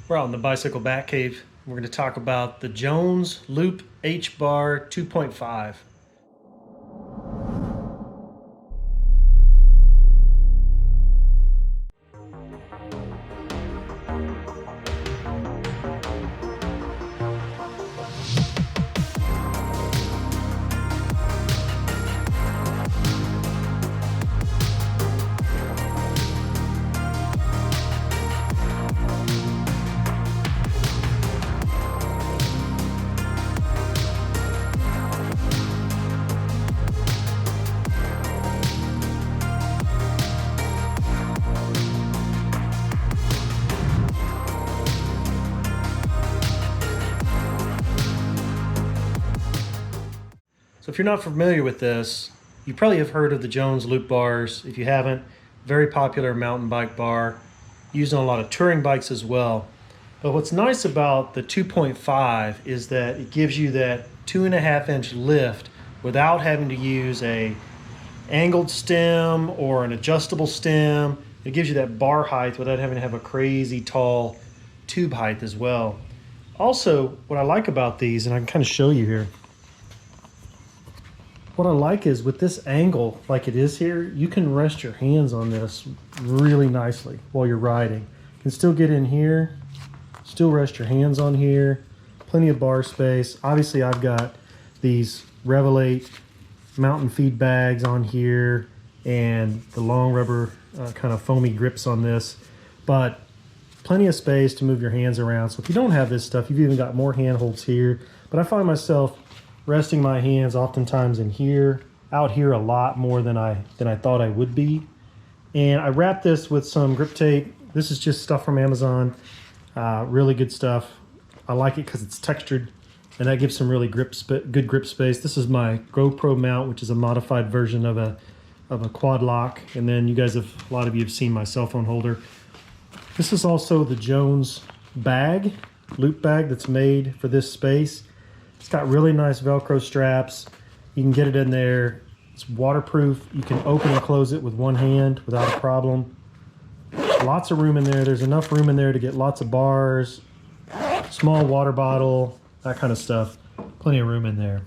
We're out in the Bicycle Bat Cave. We're going to talk about the Jones Loop H-Bar 2.5. So if you're not familiar with this, you probably have heard of the Jones Loop Bars. If you haven't, very popular mountain bike bar, used on a lot of touring bikes as well. But what's nice about the 2.5 is that it gives you that 2.5-inch lift without having to use a angled stem or an adjustable stem. It gives you that bar height without having to have a crazy tall tube height as well. Also, what I like about these, and I can kind of show you here, what I like is with this angle like it is here, you can rest your hands on this really nicely while you're riding. You can still get in here, still rest your hands on here, plenty of bar space. Obviously I've got these Revelate mountain feed bags on here and the long rubber kind of foamy grips on this, but plenty of space to move your hands around. So if you don't have this stuff, you've even got more handholds here, but I find myself resting my hands oftentimes in here, out here a lot more than I thought I would be. And I wrapped this with some grip tape. This is just stuff from Amazon. Really good stuff. I like it because it's textured and that gives some really good grip space. This is my GoPro mount, which is a modified version of a quad lock. And then a lot of you have seen my cell phone holder. This is also the Jones bag, loop bag that's made for this space. It's got really nice Velcro straps. You can get it in there. It's waterproof. You can open and close it with one hand without a problem. Lots of room in there. There's enough room in there to get lots of bars, small water bottle, that kind of stuff. Plenty of room in there.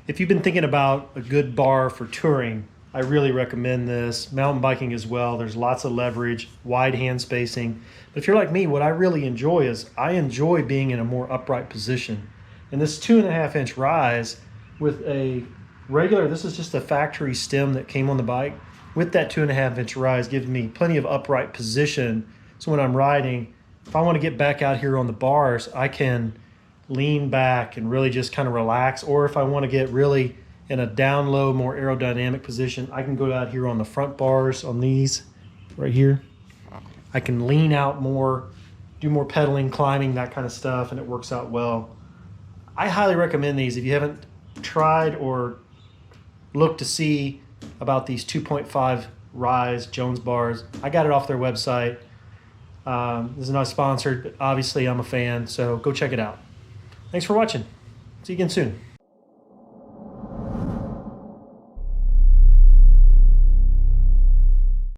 If you've been thinking about a good bar for touring, I really recommend this. Mountain biking as well. There's lots of leverage, wide hand spacing. But if you're like me, what I really enjoy is I enjoy being in a more upright position. And this 2.5-inch rise with a regular, this is just a factory stem that came on the bike, with that 2.5-inch rise gives me plenty of upright position. So when I'm riding, if I want to get back out here on the bars, I can lean back and really just kind of relax. Or if I want to get really in a down low, more aerodynamic position, I can go out here on the front bars on these right here. I can lean out more, do more pedaling, climbing, that kind of stuff, and it works out well. I highly recommend these. If you haven't tried or looked to see about these 2.5 Rise Jones bars, I got it off their website. This is not sponsored, but obviously I'm a fan, so go check it out. Thanks for watching. See you again soon.